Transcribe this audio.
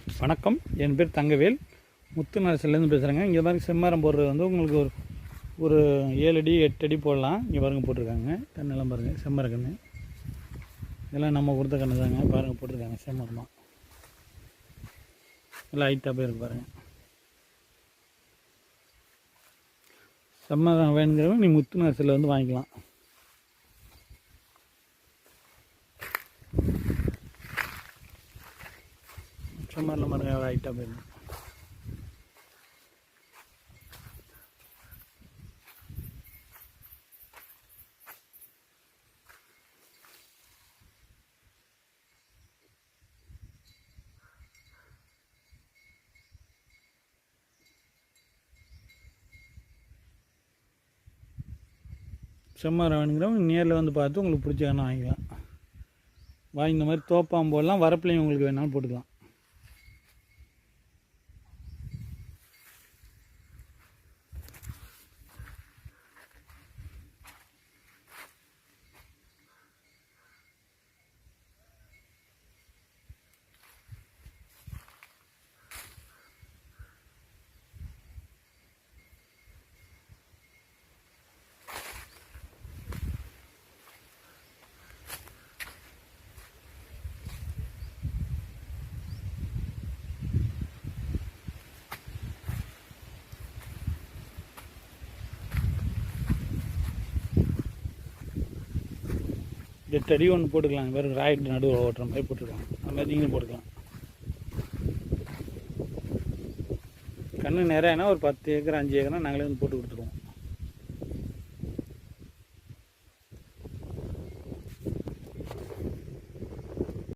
வணக்கம், என் பேர் தங்கவேல். முத்து நரசிலேருந்து பேசுகிறேங்க. இங்கே பாருங்க, செம்மரம் போடுறது வந்து உங்களுக்கு ஒரு 7 அடி 8 அடி போடலாம். இங்கே பாருங்கள் போட்டிருக்காங்க. கண்ணெல்லாம் பாருங்கள், செம்மர கன்று. இதெல்லாம் நம்ம கொடுத்த கன்று தாங்க. பாருங்கள் போட்டிருக்காங்க, செம்மரமாக எல்லாம் ஹைட்டாக போயிருக்கு பாருங்கள். செம்மரம் வேணுங்கிறவங்க நீ முத்து நரசில் வந்து வாங்கிக்கலாம். செம்மரில் பாருங்கள், எவ்வளோ ஹைட்டாக போயிருக்கு. செம்மரம் வேணுங்கிறவங்க நேரில் வந்து பார்த்து உங்களுக்கு பிடிச்ச வேணால் வாங்கிக்கலாம். இந்த மாதிரி தோப்பாம்போடலாம், வரப்புலையும் உங்களுக்கு வேணாலும் போட்டுக்கலாம். எட்டு அடி ஒன்று போட்டுக்கலாம். வெறும் ராய்ட் நடுவில் ஓட்டுற மாதிரி போட்டுருக்காங்க. அந்த மாதிரி நீங்களும் போட்டுக்கலாம். கன்று நிறையானா ஒரு 10 ஏக்கர் 5 ஏக்கர்னா நாங்களே வந்து போட்டு கொடுத்துருவோம்.